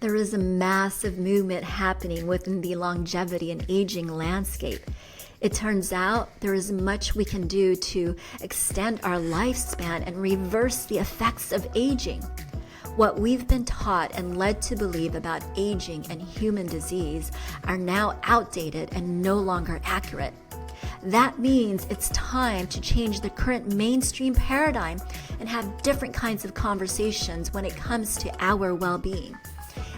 There is a massive movement happening within the longevity and aging landscape. It turns out there is much we can do to extend our lifespan and reverse the effects of aging. What we've been taught and led to believe about aging and human disease are now outdated and no longer accurate. That means it's time to change the current mainstream paradigm and have different kinds of conversations when it comes to our well-being.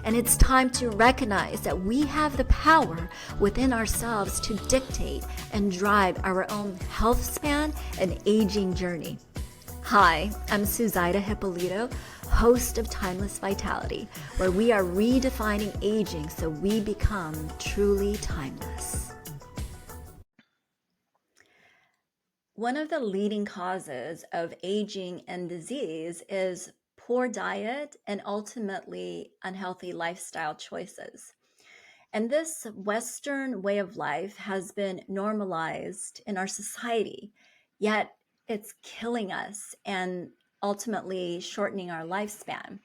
And it's time to recognize that we have the power within ourselves to dictate and drive our own health span and aging journey. Hi, I'm Suzaida Hippolito, host of Timeless Vitality, where we are redefining aging so we become truly timeless. One of the leading causes of aging and disease is poor diet and ultimately unhealthy lifestyle choices. And this Western way of life has been normalized in our society, yet it's killing us and ultimately shortening our lifespan.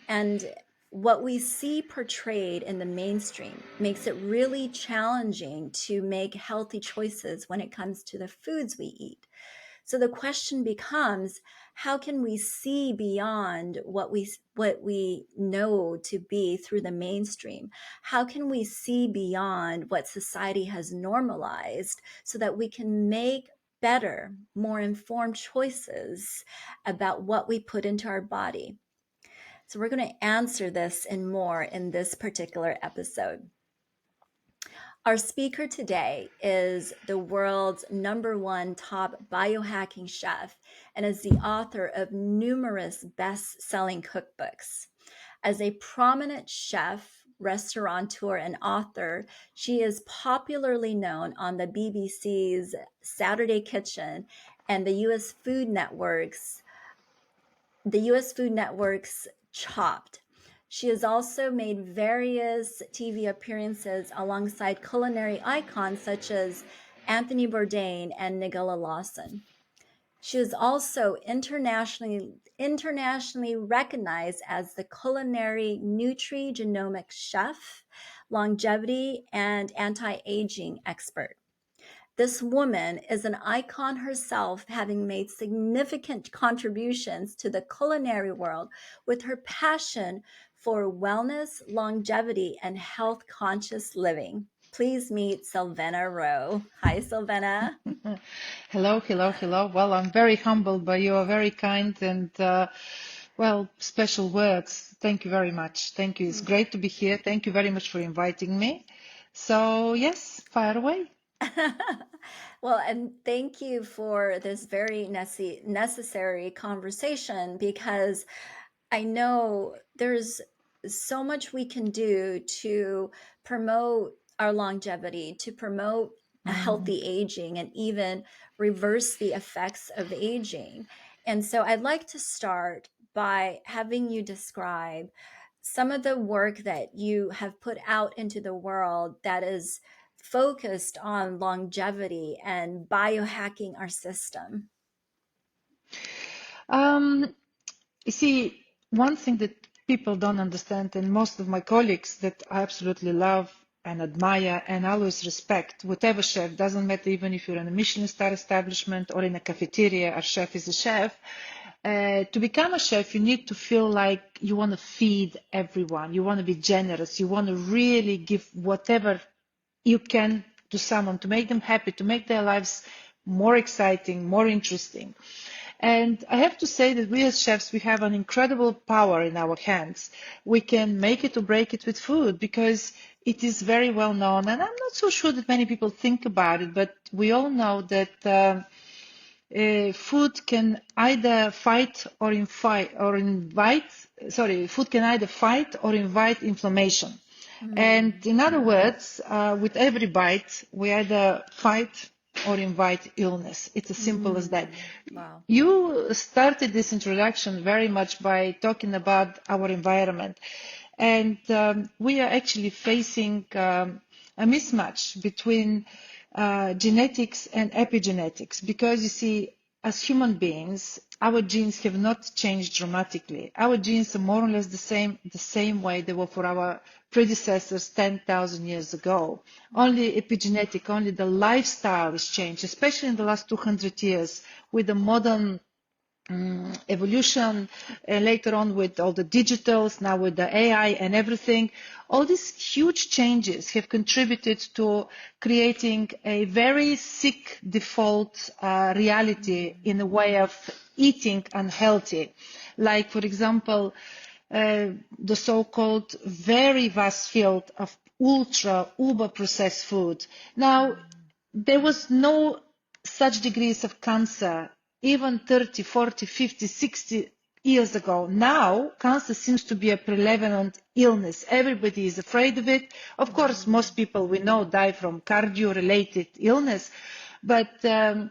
And what we see portrayed in the mainstream makes it really challenging to make healthy choices when it comes to the foods we eat. So the question becomes, how can we see beyond what we know to be through the mainstream? How can we see beyond what society has normalized so that we can make better, more informed choices about what we put into our body? So we're going to answer this and more in this particular episode. Our speaker today is the world's #1 top biohacking chef and is the author of numerous best-selling cookbooks. As a prominent chef, restaurateur, and author, she is popularly known on the BBC's Saturday Kitchen and the US Food Network's Chopped. She has also made various TV appearances alongside culinary icons such as Anthony Bourdain and Nigella Lawson. She is also internationally recognized as the culinary nutrigenomic chef, longevity, and anti-aging expert. This woman is an icon herself, having made significant contributions to the culinary world with her passion for wellness, longevity, and health-conscious living. Please meet Silvena Rowe. Hi, Silvena. Hello. Well, I'm very humbled by your very kind and, special words. Thank you very much. Thank you. It's great to be here. Thank you very much for inviting me. So, yes, fire away. Well, and thank you for this very necessary conversation, because I know there's so much we can do to promote our longevity, to promote a healthy aging, and even reverse the effects of aging. And so I'd like to start by having you describe some of the work that you have put out into the world that is focused on longevity and biohacking our system. You see, one thing that people don't understand, and most of my colleagues that I absolutely love and admire and always respect, whatever chef, doesn't matter even if you're in a Michelin star establishment or in a cafeteria, a chef is a chef. To become a chef, you need to feel like you want to feed everyone. You want to be generous. You want to really give whatever you can to someone to make them happy, to make their lives more exciting, more interesting. And I have to say that we as chefs, we have an incredible power in our hands. We can make it or break it with food because it is very well known. And I'm not so sure that many people think about it, but we all know that food can either fight or invite inflammation. And in other words, with every bite, we either fight or invite illness. It's as simple as that. Wow. You started this introduction very much by talking about our environment. And we are actually facing a mismatch between genetics and epigenetics, because you see, as human beings, our genes have not changed dramatically. Our genes are more or less the same way they were for our predecessors 10,000 years ago. Only epigenetic, only the lifestyle has changed, especially in the last 200 years with the modern evolution, later on with all the digitals, now with the AI and everything. All these huge changes have contributed to creating a very sick default reality in the way of eating unhealthy. Like, for example, the so-called very vast field of ultra, uber processed food. Now, there was no such degrees of cancer even 30, 40, 50, 60 years ago. Now, cancer seems to be a prevalent illness. Everybody is afraid of it. Of course, most people we know die from cardio-related illness. But the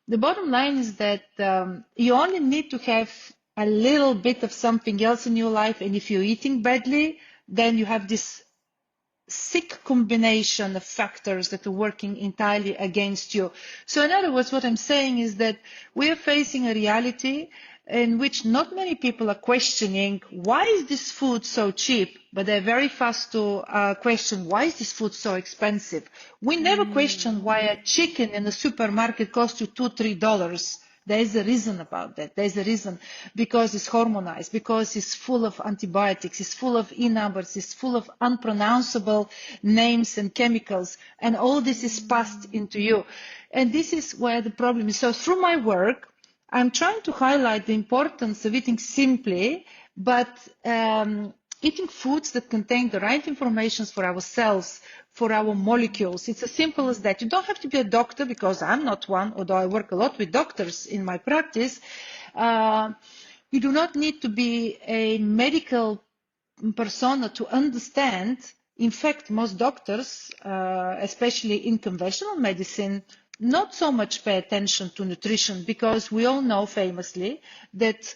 bottom line is that you only need to have a little bit of something else in your life. And if you're eating badly, then you have this sick combination of factors that are working entirely against you. So in other words, what I'm saying is that we are facing a reality in which not many people are questioning why is this food so cheap, but they're very fast to question why is this food so expensive. We never question why a chicken in the supermarket costs you $2, $3. There is a reason about that. There is a reason because it's hormonized, because it's full of antibiotics, it's full of E-numbers, it's full of unpronounceable names and chemicals, and all this is passed into you. And this is where the problem is. So through my work, I'm trying to highlight the importance of eating simply, but eating foods that contain the right information for our cells, for our molecules. It's as simple as that. You don't have to be a doctor, because I'm not one, although I work a lot with doctors in my practice. You do not need to be a medical persona to understand. In fact, most doctors, especially in conventional medicine, not so much pay attention to nutrition, because we all know famously that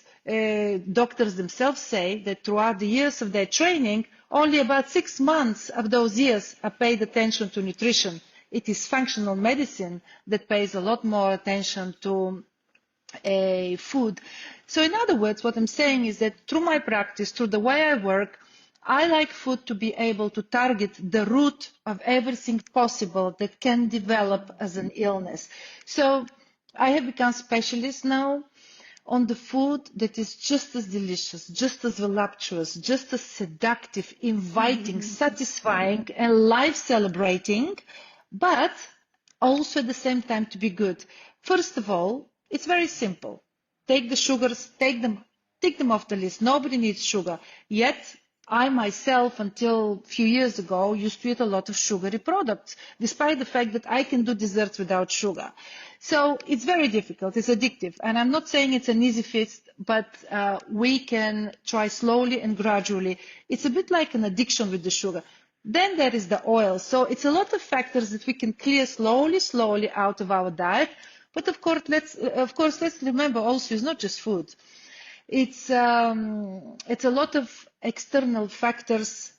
doctors themselves say that throughout the years of their training, only about 6 months of those years are paid attention to nutrition. It is functional medicine that pays a lot more attention to food. So in other words, what I'm saying is that through my practice, through the way I work, I like food to be able to target the root of everything possible that can develop as an illness. So I have become specialist now on the food that is just as delicious, just as voluptuous, just as seductive, inviting, satisfying, and life celebrating, but also at the same time to be good. First of all, it's very simple. Take the sugars, take them off the list. Nobody needs sugar. Yet, I myself, until a few years ago, used to eat a lot of sugary products, despite the fact that I can do desserts without sugar. So it's very difficult. It's addictive. And I'm not saying it's an easy fix, but we can try slowly and gradually. It's a bit like an addiction with the sugar. Then there is the oil. So it's a lot of factors that we can clear slowly out of our diet. But of course, let's remember also it's not just food. It's a lot of external factors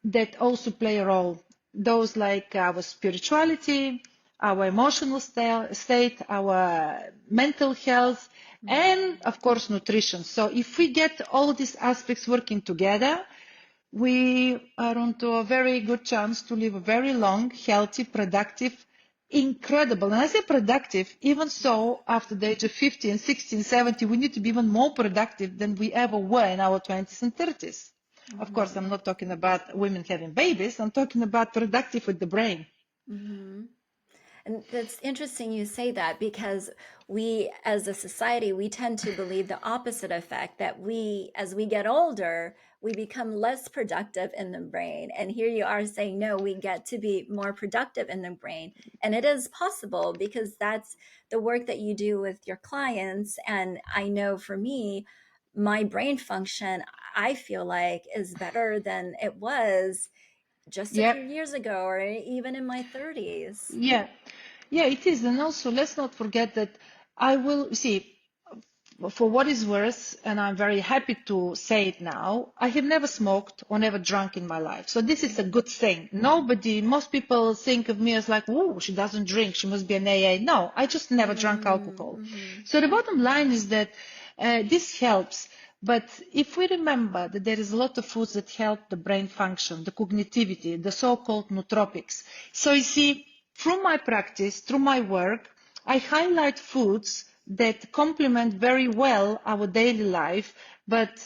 that also play a role. Those like our spirituality, our emotional state, our mental health, and of course nutrition. So if we get all these aspects working together, we are onto a very good chance to live a very long, healthy, productive, incredible. And I say productive, even so, after the age of 50 and 60 and 70, we need to be even more productive than we ever were in our 20s and 30s. Of course, I'm not talking about women having babies. I'm talking about productive with the brain. And that's interesting you say that, because we, as a society, we tend to believe the opposite effect, that we, as we get older, we become less productive in the brain. And here you are saying, no, we get to be more productive in the brain. And it is possible, because that's the work that you do with your clients. And I know for me, my brain function, I feel like, is better than it was just a Yeah, few years ago, or even in my 30s. yeah, yeah, it is. And also, let's not forget that I will see. for what is worth, and I'm very happy to say it now, I have never smoked or never drunk in my life. So this is a good thing. Most people think of me as like, oh, she doesn't drink, she must be an AA. No, I just never drank alcohol. Mm-hmm. So the bottom line is that this helps. But if we remember that there is a lot of foods that help the brain function, the cognitivity, the so-called nootropics. So you see, through my practice, through my work, I highlight foods that complement very well our daily life, but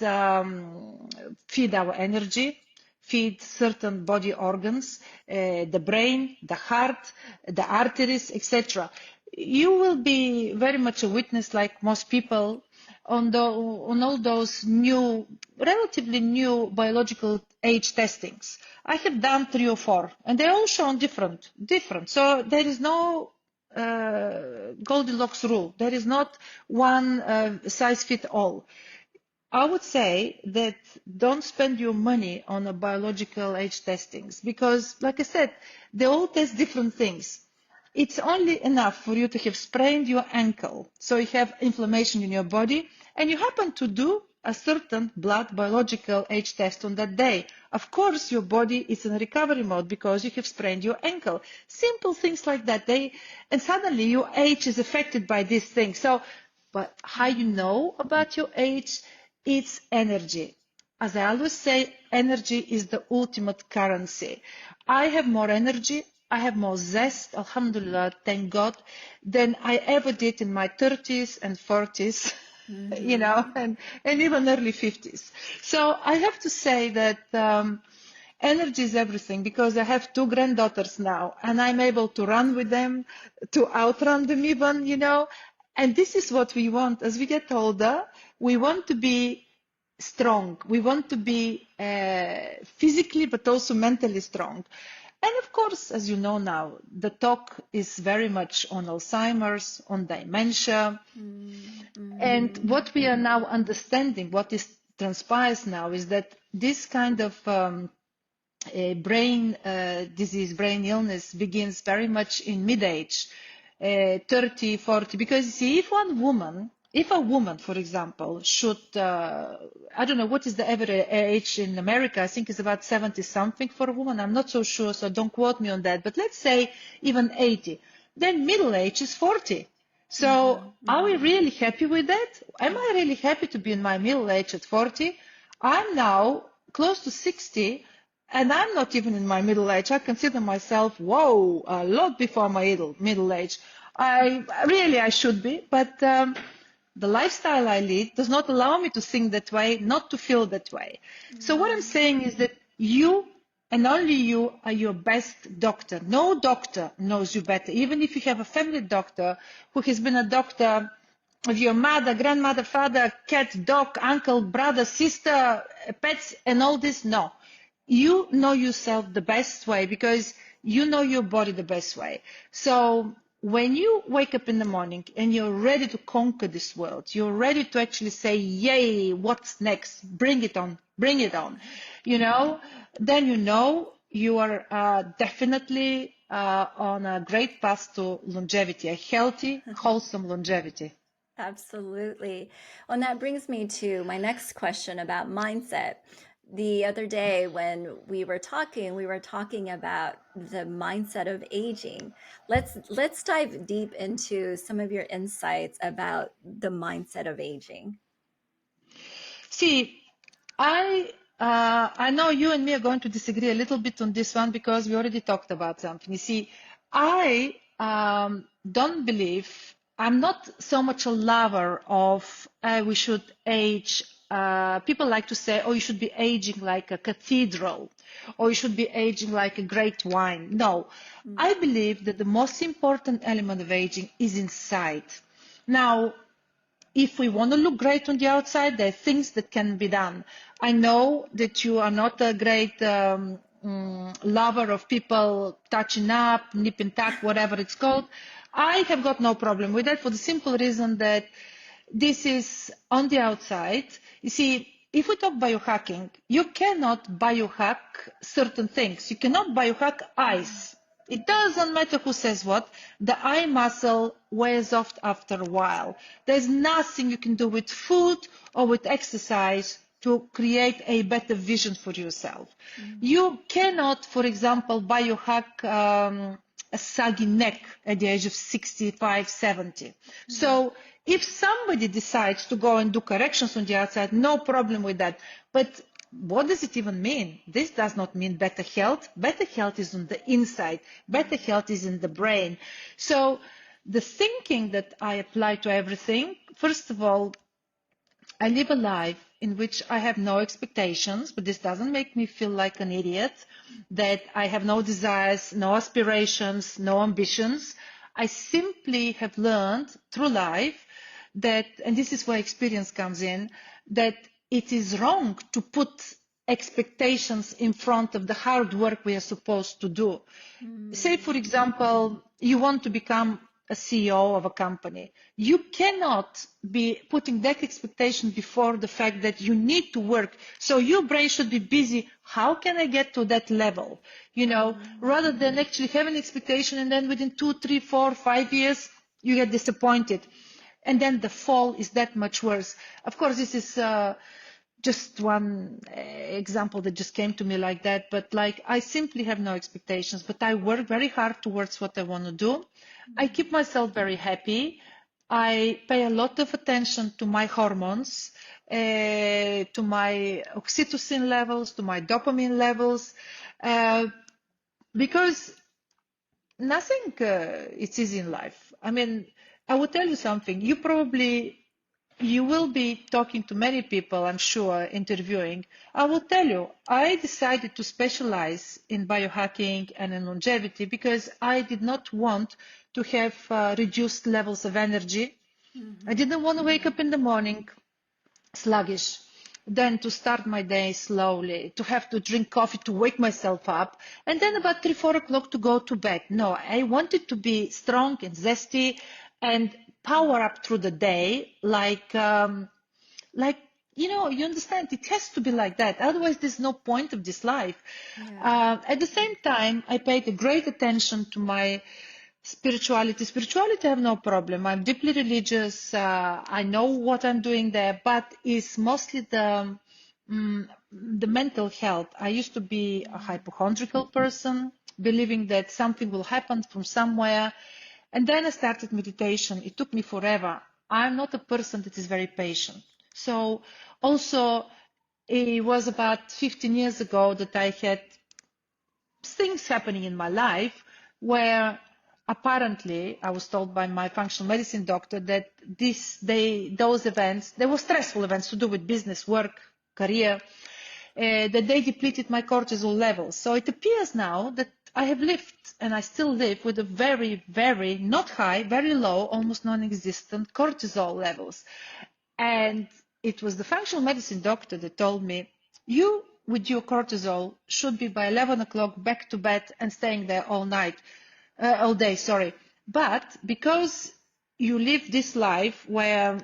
feed our energy, feed certain body organs, the brain, the heart, the arteries, etc. You will be very much a witness, like most people, on all those new, relatively new biological age testings. I have done 3 or 4, and they all shown different. So there is no Goldilocks rule. There is not one size fit all. I would say that don't spend your money on a biological age testings because, like I said, they all test different things. It's only enough for you to have sprained your ankle, so you have inflammation in your body, and you happen to do a certain blood biological age test on that day. Of course, your body is in recovery mode because you have sprained your ankle. Simple things like that. And suddenly your age is affected by these things. So, but how you know about your age? It's energy. As I always say, energy is the ultimate currency. I have more energy, I have more zest, alhamdulillah, thank God, than I ever did in my 30s and 40s, Mm-hmm. and even early 50s. So I have to say that energy is everything because I have 2 granddaughters now and I'm able to run with them, to outrun them even. And this is what we want as we get older. We want to be strong. We want to be physically but also mentally strong. And of course, as you know now, the talk is very much on Alzheimer's, on dementia. And Mm-hmm. what we are now understanding, what is transpires now, is that this kind of brain disease, brain illness begins very much in mid-age, 30, 40, because you see, if a woman, for example, should, I don't know, what is the average age in America? I think it's about 70 something for a woman. I'm not so sure, so don't quote me on that. But let's say even 80. Then middle age is 40. So Mm-hmm. are we Mm-hmm. really happy with that? Am I really happy to be in my middle age at 40? I'm now close to 60 and I'm not even in my middle age. I consider myself, whoa, a lot before my middle age. I should be, but the lifestyle I lead does not allow me to think that way, not to feel that way. So what I'm saying is that you and only you are your best doctor. No doctor knows you better. Even if you have a family doctor who has been a doctor of your mother, grandmother, father, cat, dog, uncle, brother, sister, pets, and all this, no. You know yourself the best way because you know your body the best way. So when you wake up in the morning and you're ready to conquer this world, you're ready to actually say, yay, what's next? Bring it on, bring it on, then you are definitely on a great path to longevity, a healthy, wholesome longevity. Absolutely. Well, and that brings me to my next question about mindset. The other day when we were talking about the mindset of aging. Let's dive deep into some of your insights about the mindset of aging. See, I know you and me are going to disagree a little bit on this one because we already talked about something. You see, I don't believe, I'm not so much a lover of we should age. People like to say, oh, you should be aging like a cathedral, or you should be aging like a great wine. No, Mm. I believe that the most important element of aging is inside. Now, if we want to look great on the outside, there are things that can be done. I know that you are not a great lover of people touching up, nip and tuck, whatever it's called. I have got no problem with that for the simple reason that this is on the outside. You see, if we talk biohacking, you cannot biohack certain things. You cannot biohack eyes. It doesn't matter who says what. The eye muscle wears off after a while. There's nothing you can do with food or with exercise to create a better vision for yourself. You cannot, for example, biohack a saggy neck at the age of 65, 70. So if somebody decides to go and do corrections on the outside, no problem with that. But what does it even mean? This does not mean better health. Better health is on the inside. Better health is in the brain. So the thinking that I apply to everything, first of all, I live a life in which I have no expectations, but this doesn't make me feel like an idiot, that I have no desires, no aspirations, no ambitions. I simply have learned through life that, and this is where experience comes in, that it is wrong to put expectations in front of the hard work we are supposed to do. Say, for example, you want to become a CEO of a company. You cannot be putting that expectation before the fact that you need to work. So your brain should be busy. How can I get to that level? You know, rather than actually have an expectation and then within 2, 3, 4, 5 years, you get disappointed. And then the fall is that much worse. Of course, this is just one example that just came to me like that, but like I simply have no expectations, but I work very hard towards what I want to do. I keep myself very happy. I pay a lot of attention to my hormones, to my oxytocin levels, to my dopamine levels, because nothing is easy in life. I mean, I will tell you something. You will be talking to many people, I'm sure, interviewing. I will tell you, I decided to specialize in biohacking and in longevity because I did not want to have reduced levels of energy. I didn't want to wake up in the morning sluggish, then to start my day slowly, to have to drink coffee to wake myself up, and then about 3, 4 o'clock to go to bed. No, I wanted to be strong and zesty and power up through the day, like you know, you understand, it has to be like that. Otherwise, there's no point of this life. At the same time, I paid a great attention to my spirituality. I have no problem. I'm deeply religious. I know what I'm doing there, but it's mostly the mental health. I used to be a hypochondriacal person, believing that something will happen from somewhere. And then I started meditation. It took me forever. I'm not a person that is very patient. So also, it was about 15 years ago that I had things happening in my life where apparently I was told by my functional medicine doctor that those events, they were stressful events to do with business, work, career, that they depleted my cortisol levels. So it appears now that I have lived, and I still live, with a very, very, not high, very low, almost non-existent cortisol levels. And it was the functional medicine doctor that told me, you, with your cortisol, should be by 11 o'clock back to bed and staying there all day, sorry. But because you live this life where,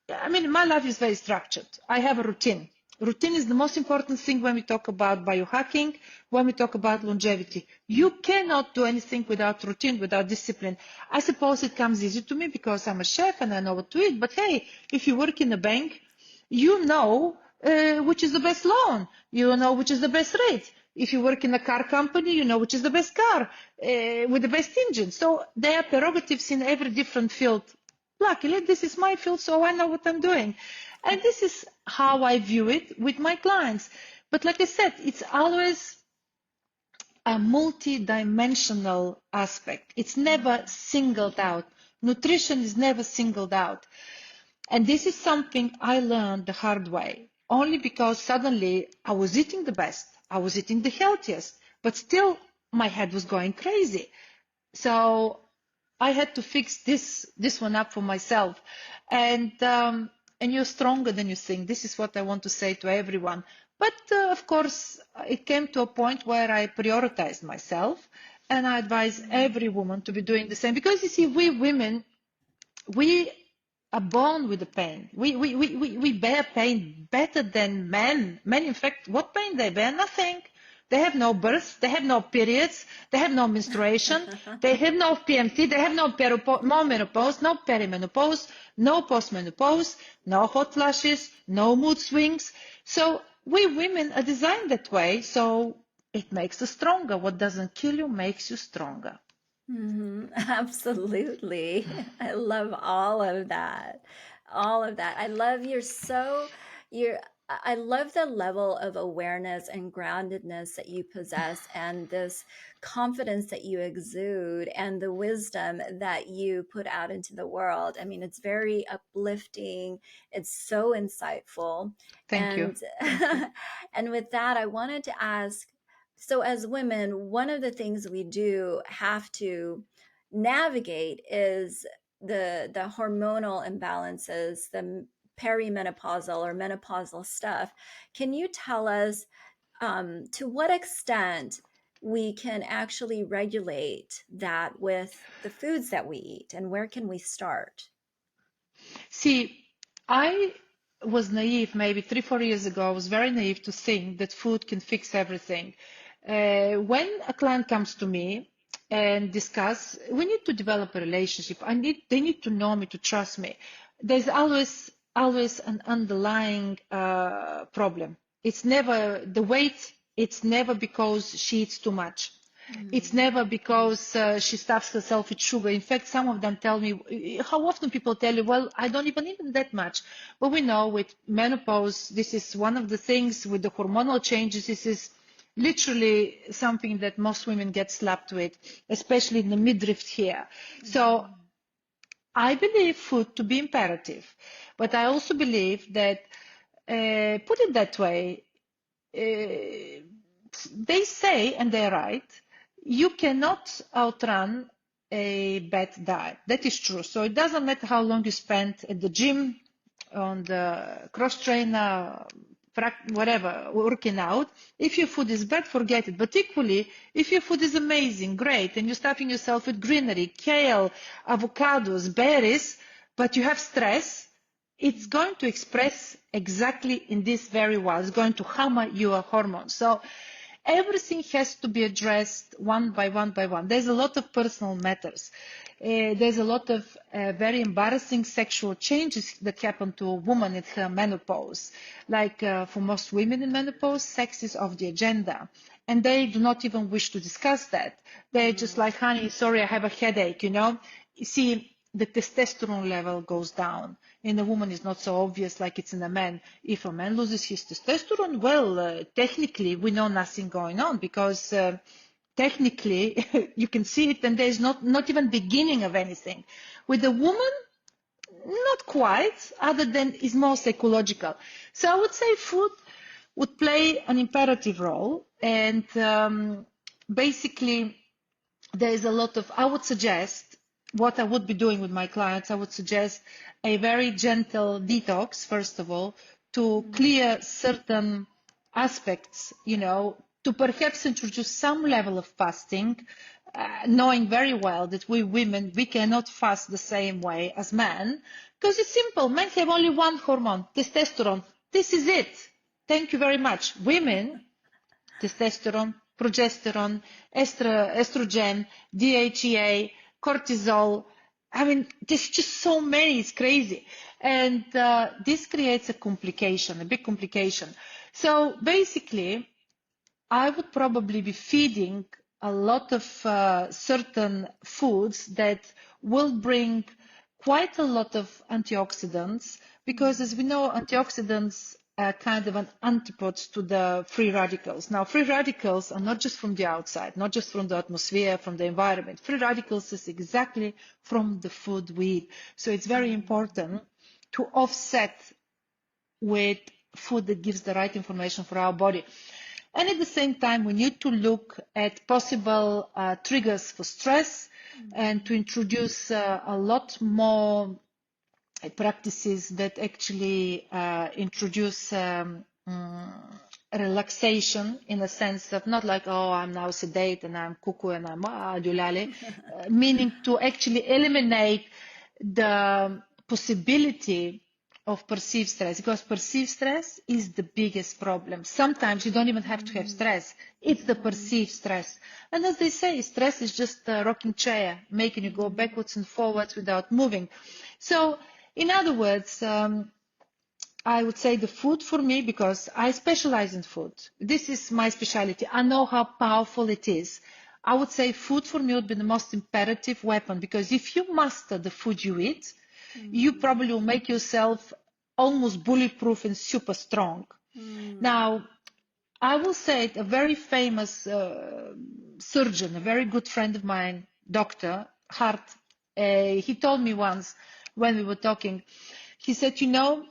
I mean, my life is very structured. I have a routine. Routine is the most important thing when we talk about biohacking, when we talk about longevity. You cannot do anything without routine, without discipline. I suppose it comes easy to me because I'm a chef and I know what to eat. But hey, if you work in a bank, you know which is the best loan. You know which is the best rate. If you work in a car company, you know which is the best car with the best engine. So there are prerogatives in every different field. Luckily, this is my field, so I know what I'm doing. And this is how I view it with my clients. But like I said, it's always a multi-dimensional aspect. It's never singled out. Nutrition is never singled out. And this is something I learned the hard way, only because suddenly I was eating the best. I was eating the healthiest, but still my head was going crazy. So I had to fix this one up for myself. And you're stronger than you think. This is what I want to say to everyone. But of course, it came to a point where I prioritized myself, and I advise every woman to be doing the same. Because you see, we women, we are born with the pain. We bear pain better than men. Men, in fact, what pain they bear? Nothing. They have no birth, they have no periods, they have no menstruation, they have no PMT, they have no menopause, no perimenopause, no postmenopause, no hot flashes, no mood swings. So we women are designed that way, so it makes us stronger. What doesn't kill you makes you stronger. Absolutely. I love all of that. All of that. I love you're I love the level of awareness and groundedness that you possess and this confidence that you exude and the wisdom that you put out into the world. I mean, it's very uplifting. It's so insightful. Thank you. And Thank you. and with that, I wanted to ask, so as women, one of the things we do have to navigate is the hormonal imbalances, the perimenopausal or menopausal stuff. Can you tell us to what extent we can actually regulate that with the foods that we eat, and where can we start? See, I was naive maybe 3, 4 years ago. I was very naive to think that food can fix everything. When a client comes to me and discuss, we need to develop a relationship. They need to know me, to trust me. There's always an underlying problem. It's never the weight. It's never because she eats too much. It's Mm. never because she stuffs herself with sugar. In fact, some of them tell me, how often people tell you, well, I don't even eat that much. But we know with menopause, this is one of the things with the hormonal changes. This is literally something that most women get slapped with, especially in the midriff here. So Mm. I believe food to be imperative, but I also believe that, put it that way, uh, they say, and they're right, you cannot outrun a bad diet. That is true. So it doesn't matter how long you spend at the gym, on the cross trainer, whatever, working out. If your food is bad, forget it. But equally, if your food is amazing, great, and you're stuffing yourself with greenery, kale, avocados, berries, but you have stress, it's going to express exactly in this very way. It's going to hammer your hormones. So everything has to be addressed one by one by one. There's a lot of personal matters. There's a lot of very embarrassing sexual changes that happen to a woman in her menopause. Like for most women in menopause, sex is off the agenda. And they do not even wish to discuss that. They're just Mm. like, honey, sorry, I have a headache, you know. You see, the testosterone level goes down. In a woman, it's not so obvious like it's in a man. If a man loses his testosterone, well, technically, we know nothing going on because technically you can see it and there's not even beginning of anything. With a woman, not quite, other than it's more psychological. So I would say food would play an imperative role, and basically there is a lot of, I would suggest, what I would be doing with my clients, I would suggest a very gentle detox, first of all, to Mm. clear certain aspects, you know, to perhaps introduce some level of fasting, knowing very well that we women, we cannot fast the same way as men, because it's simple. Men have only one hormone, testosterone. This is it. Thank you very much. Women, testosterone, progesterone, estrogen, DHEA, cortisol. I mean, there's just so many, it's crazy. And this creates a complication, a big complication. So basically, I would probably be feeding a lot of certain foods that will bring quite a lot of antioxidants, because as we Mm. know, antioxidants are kind of an antipode to the free radicals. Now, free radicals are not just from the outside, not just from the atmosphere, from the environment. Free radicals is exactly from the food we eat. So it's very Mm. important to offset with food that gives the right information for our body. And at the same time, we need to look at possible triggers for stress and to Mm. introduce a lot more practices that actually introduce relaxation, in a sense of not like, oh, I'm now sedate and I'm cuckoo and I'm adulale, meaning to actually eliminate the possibility of perceived stress, because perceived stress is the biggest problem. Sometimes you don't even have to have stress. It's the perceived stress. And as they say, stress is just a rocking chair, making you go backwards and forwards without moving. So, in other words, I would say the food for me, because I specialize in food. This is my specialty. I know how powerful it is. I would say food for me would be the most imperative weapon, because if you master the food you eat, you probably will make yourself almost bulletproof and super strong. Now, I will say it, a very famous surgeon, a very good friend of mine, doctor, Hart, he told me once when we were talking, he said, you know,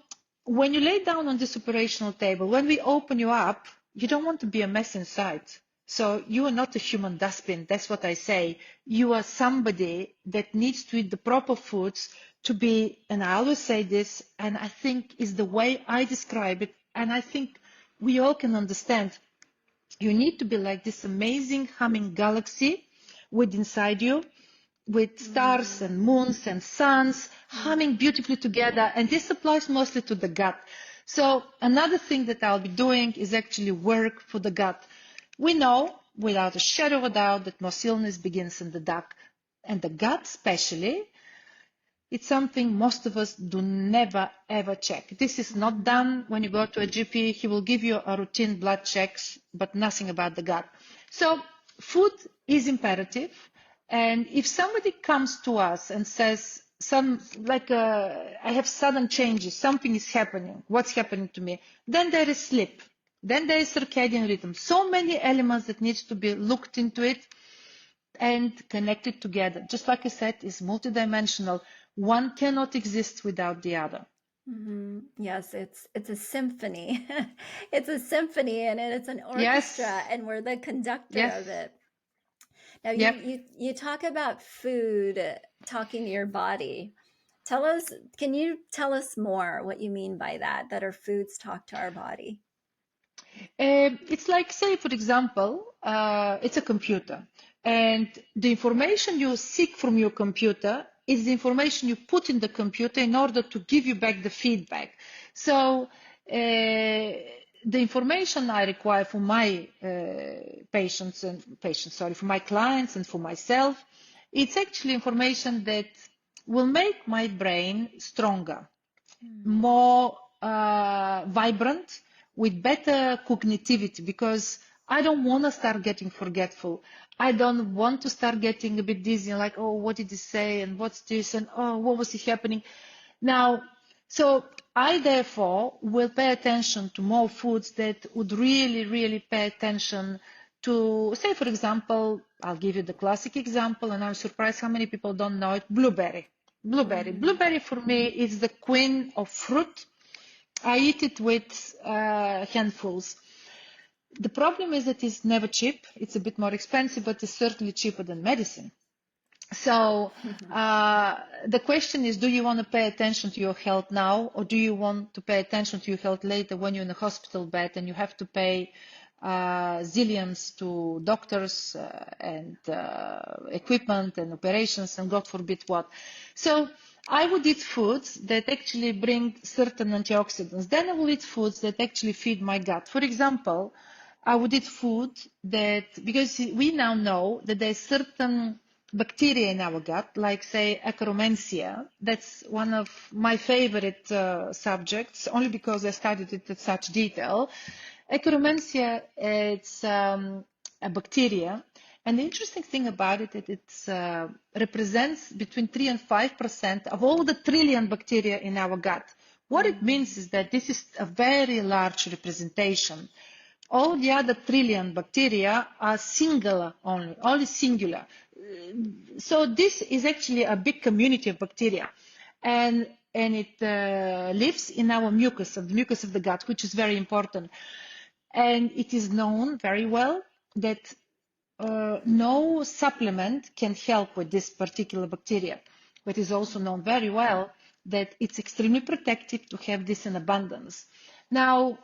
when you lay down on this operational table, when we open you up, you don't want to be a mess inside. So you are not a human dustbin. That's what I say. You are somebody that needs to eat the proper foods to be, and I always say this, and I think is the way I describe it, and I think we all can understand. You need to be like this amazing humming galaxy with inside you, with stars and moons and suns humming beautifully together. And this applies mostly to the gut. So another thing that I'll be doing is actually work for the gut. We know, without a shadow of a doubt, that most illness begins in the gut. And the gut especially, it's something most of us do never ever check. This is not done when you go to a GP. He will give you a routine blood checks, but nothing about the gut. So food is imperative. And if somebody comes to us and says, I have sudden changes, something is happening, what's happening to me? Then there is sleep. Then there is circadian rhythm. So many elements that needs to be looked into it and connected together. Just like I said, it's multidimensional. One cannot exist without the other. Yes, it's a symphony. It's a symphony, and it's an orchestra, Yes, and we're the conductor yes, of it. Now, yep. you talk about food talking to your body. Can you tell us more what you mean by that, that our foods talk to our body? It's like, say, for example, it's a computer, and the information you seek from your computer is the information you put in the computer in order to give you back the feedback. So the information I require for my for my clients and for myself, it's actually information that will make my brain stronger, more vibrant, with better cognitivity, because I don't want to start getting forgetful. I don't want to start getting a bit dizzy and like, oh, what did he say? And what's this? And oh, what was happening? Now, so I therefore will pay attention to more foods that would really, really pay attention to, say, for example, I'll give you the classic example, and I'm surprised how many people don't know it, blueberry. Blueberry for me is the queen of fruit. I eat it with handfuls. The problem is that it's never cheap. It's a bit more expensive, but it's certainly cheaper than medicine. So the question is, do you want to pay attention to your health now, or do you want to pay attention to your health later when you're in a hospital bed and you have to pay zillions to doctors and equipment and operations and God forbid what? So I would eat foods that actually bring certain antioxidants. Then I will eat foods that actually feed my gut. For example, I would eat food that, because we now know that there's certain bacteria in our gut, like say Akkermansia. That's one of my favorite subjects, only because I studied it in such detail. Akkermansia, it's a bacteria, and the interesting thing about it is it represents between 3 and 5% of all the trillion bacteria in our gut. What it means is that this is a very large representation. All the other trillion bacteria are singular only singular. So this is actually a big community of bacteria, and it lives in our mucus, the mucus of the gut, which is very important. And it is known very well that no supplement can help with this particular bacteria. But it is also known very well that it's extremely protective to have this in abundance. Now,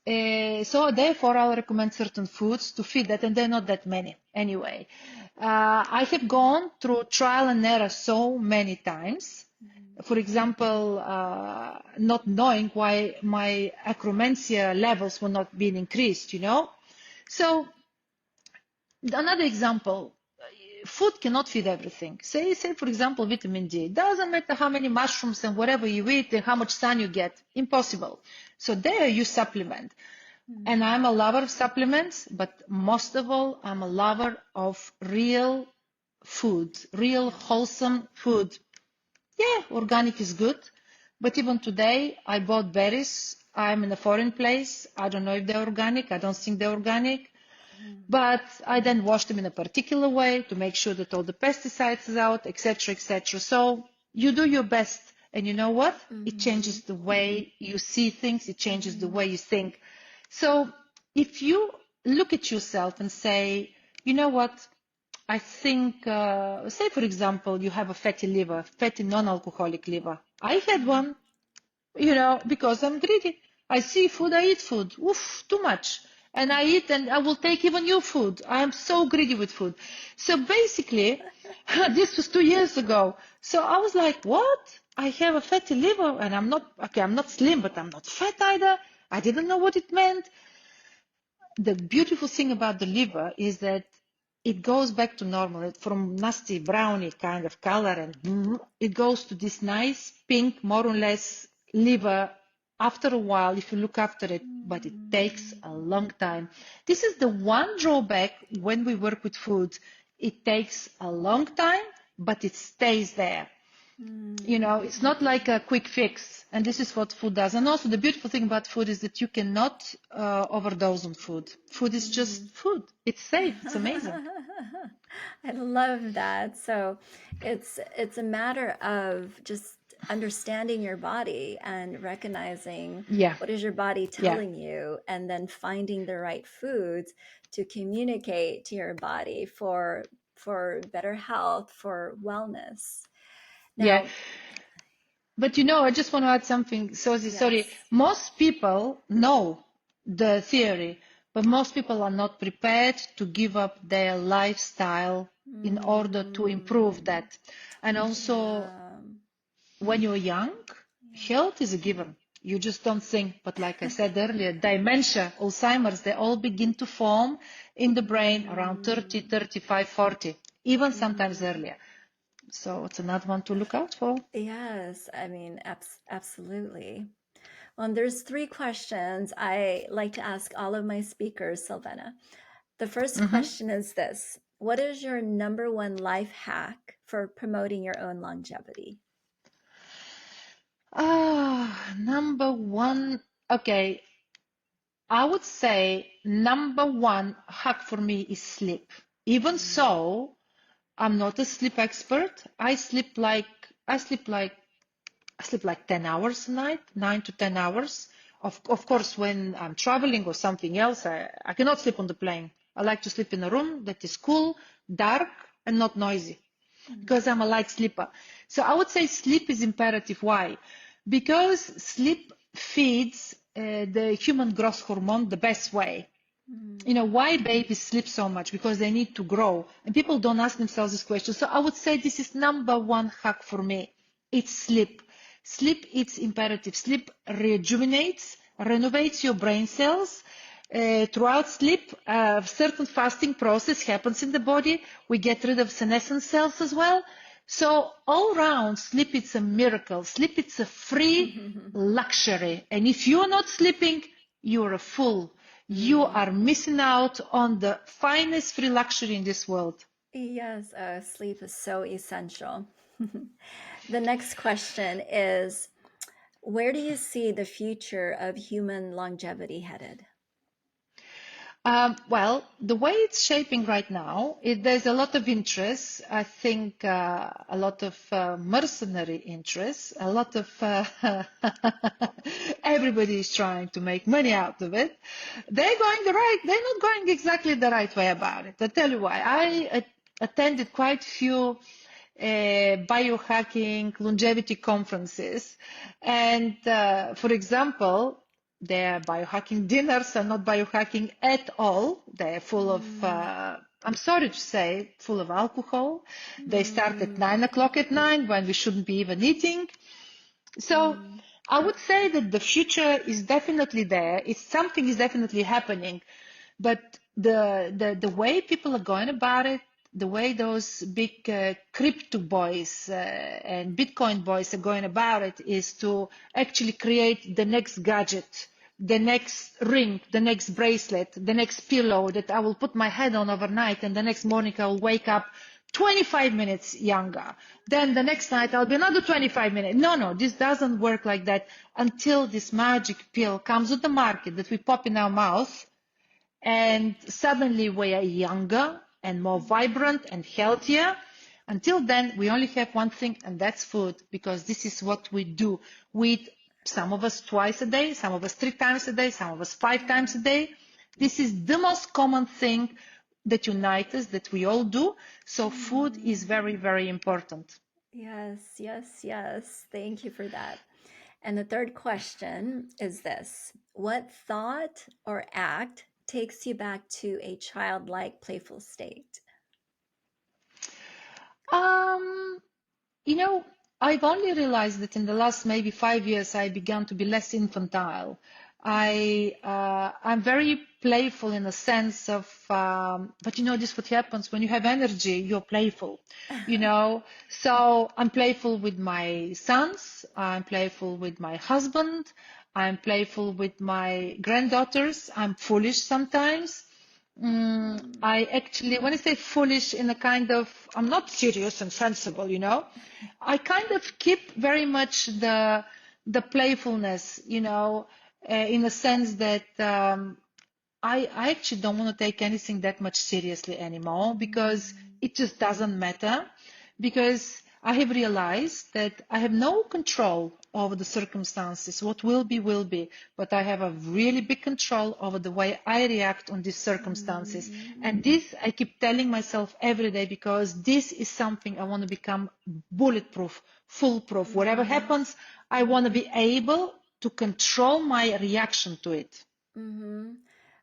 so therefore, I'll recommend certain foods to feed that, and they're not that many anyway. I have gone through trial and error so many times, For example, not knowing why my acromencia levels were not being increased, you know. So another example, food cannot feed everything. Say for example, vitamin D. Doesn't matter how many mushrooms and whatever you eat and how much sun you get. Impossible. So there you supplement. And I'm a lover of supplements, but most of all, I'm a lover of real food, real wholesome food. Yeah, organic is good. But even today, I bought berries. I'm in a foreign place. I don't know if they're organic. I don't think they're organic. But I then wash them in a particular way to make sure that all the pesticides is out, etc., etc. So you do your best. And you know what? It changes the way you see things. It changes the way you think. So if you look at yourself and say, you know what? I think, say for example, you have a fatty liver, fatty non-alcoholic liver. I had one, you know, because I'm greedy. I see food, I eat food. Oof, too much. And I eat and I will take even your food. I am so greedy with food. So basically, this was 2 years ago. So I was like, what? I have a fatty liver and I'm not, okay, I'm not slim, but I'm not fat either. I didn't know what it meant. The beautiful thing about the liver is that it goes back to normal. From nasty brownie kind of color and it goes to this nice pink, more or less liver after a while if you look after it, but it takes a long time. This is the one drawback when we work with food. It takes a long time, but it stays there. You know, it's not like a quick fix. And this is what food does. And also the beautiful thing about food is that you cannot overdose on food. Food is just food. It's safe. It's amazing. I love that. So it's a matter of just understanding your body and recognizing Yeah, what is your body yeah, telling you, and then finding the right foods to communicate to your body for better health, for wellness. yeah. Now, But you know, I just want to add something. Sorry. yes. Most people know the theory, but most people are not prepared to give up their lifestyle in order to improve Mm, that. And also, yeah. when you're young, health is a given. You just don't think. But like I said earlier, dementia, Alzheimer's, they all begin to form in the brain around 30, Mm, 35, 40, even sometimes mm. earlier. So it's another one to look out for. Yes, I mean, absolutely. Well, there's three questions I like to ask all of my speakers, Silvena. The first Hmm. question is this: what is your number one life hack for promoting your own longevity? Number one. Okay, I would say number one hack for me is sleep. Even Mm, so, I'm not a sleep expert. I sleep like 10 hours a night, 9 to 10 hours. Of course, when I'm traveling or something else, I cannot sleep on the plane. I like to sleep in a room that is cool, dark, and not noisy because I'm a light sleeper. So I would say sleep is imperative. Why? Because sleep feeds the human growth hormone the best way. mm, You know, why babies sleep so much? Because they need to grow. And people don't ask themselves this question. So I would say this is number one hack for me. It's sleep. Sleep, it's imperative. Sleep rejuvenates, renovates your brain cells. Throughout sleep, a certain fasting process happens in the body. We get rid of senescent cells as well. So all round, sleep is a miracle. Sleep is a free mm. luxury. And if you're not sleeping, you're a fool. You are Mm. missing out on the finest free luxury in this world. Yes, sleep is so essential. The next question is, where do you see the future of human longevity headed? Well, the way it's shaping right now, there's a lot of interest. I think a lot of mercenary interest, a lot of everybody is trying to make money out of it. They're not going exactly the right way about it. I'll tell you why. I attended quite a few biohacking longevity conferences. And for example, their biohacking dinners are not biohacking at all. They're full of, Mm, I'm sorry to say, full of alcohol. They start at mm, 9 o'clock at night when we shouldn't be even eating. So I would say that the future is definitely there. It's something is definitely happening, but the way people are going about it, the way those big crypto boys and Bitcoin boys are going about it is to actually create the next gadget, the next ring, the next bracelet, the next pillow that I will put my head on overnight, and the next morning I will wake up 25 minutes younger. Then the next night I'll be another 25 minutes. No, no, this doesn't work like that until this magic pill comes to the market that we pop in our mouth and suddenly we are younger and more vibrant and healthier. Until then, we only have one thing, and that's food, because this is what we do. We eat, some of us twice a day, some of us 3 times a day, some of us 5 times a day. This is the most common thing that unites us, that we all do. So food is very, very important. Yes, yes, yes. Thank you for that. And the third question is this: what thought or act takes you back to a childlike, playful state? Um, You know, I've only realized that in the last maybe 5 years, I began to be less infantile. I'm very playful in a sense of, but you know, this what happens when you have energy, you're playful, you know. So I'm playful with my sons, I'm playful with my husband, I'm playful with my granddaughters, I'm foolish sometimes. I actually, when I say foolish in a kind of, I'm not serious and sensible, you know. I kind of keep very much the playfulness, you know, in the sense that I actually don't want to take anything that much seriously anymore because it just doesn't matter. Because I have realized that I have no control over the circumstances. What will be, but I have a really big control over the way I react on these circumstances. And this I keep telling myself every day because this is something I want to become bulletproof, foolproof. Whatever happens, I want to be able to control my reaction to it. Mm-hmm.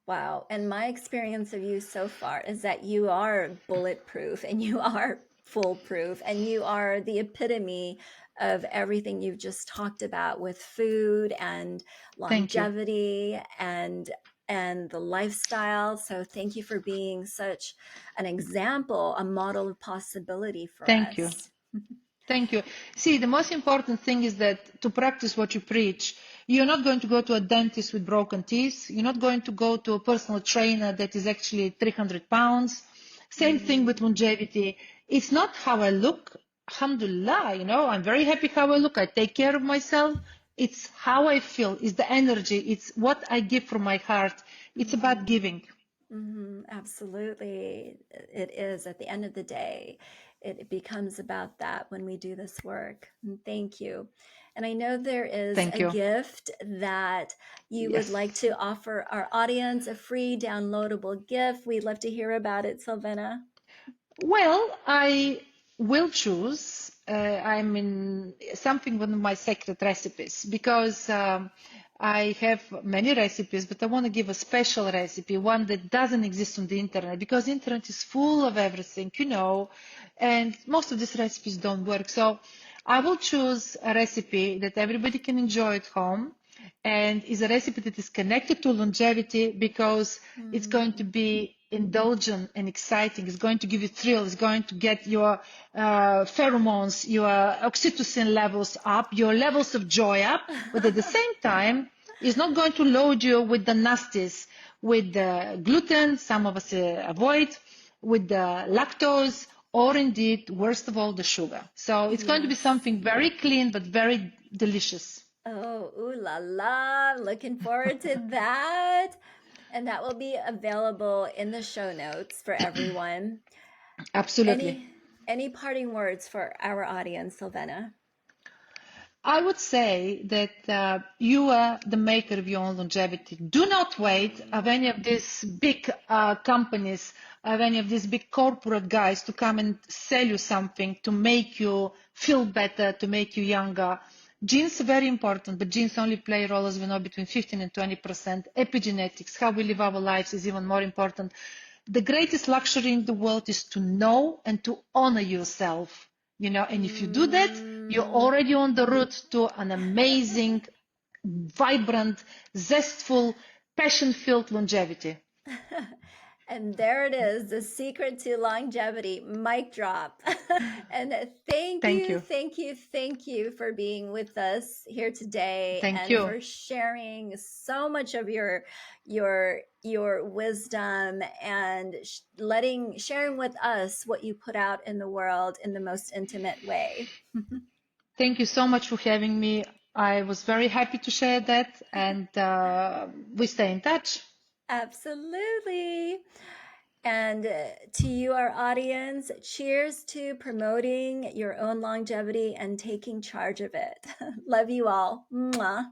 Wow. And my experience of you so far is that you are bulletproof and you are foolproof and you are the epitome of everything you've just talked about with food and Thank you. longevity and the lifestyle. So thank you for being such an example, a model of possibility for Thank you. us. Thank you. See, the most important thing is that to practice what you preach, you're not going to go to a dentist with broken teeth. You're not going to go to a personal trainer that is actually 300 pounds. Same thing with longevity. It's not how I look. Alhamdulillah, you know, I'm very happy how I look. I take care of myself. It's how I feel. It's the energy. It's what I give from my heart. It's about Mm-hmm. giving. Absolutely. It is at the end of the day. It becomes about that when we do this work. And thank you. And I know there is Thank a you. gift that you would Yes. like to offer our audience, a free downloadable gift. We'd love to hear about it, Silvena. Well, I will choose. I'm in something one of my secret recipes because I have many recipes, but I want to give a special recipe, one that doesn't exist on the internet because the internet is full of everything, you know, and most of these recipes don't work. So I will choose a recipe that everybody can enjoy at home and is a recipe that is connected to longevity because it's going to be indulgent and exciting. It's going to give you thrill. It's going to get your pheromones, your oxytocin levels up, your levels of joy up, but at the same time, it's not going to load you with the nasties, with the gluten, some of us avoid, with the lactose, or indeed, worst of all, the sugar. So it's going to be Yes. something very clean but very delicious. Oh, ooh la la. Looking forward to that. And that will be available in the show notes for everyone. Absolutely. Any parting words for our audience, Silvena? I would say that you are the maker of your own longevity. Do not wait of any of these big companies, of any of these big corporate guys to come and sell you something to make you feel better, to make you younger. Genes are very important, but genes only play a role, as we know, between 15 and 20%. Epigenetics, how we live our lives, is even more important. The greatest luxury in the world is to know and to honor yourself, you know, and if you do that, You're Mm. already on the route to an amazing, vibrant, zestful, passion-filled longevity. And there it is, the secret to longevity. Mic drop. And thank Thank you, you. thank you, thank you for being with us here today Thank and you. for sharing so much of your wisdom and sharing with us what you put out in the world in the most intimate way. Thank you so much for having me. I was very happy to share that, and we stay in touch. Absolutely. And to you, our audience, cheers to promoting your own longevity and taking charge of it. Love you all. Mwah.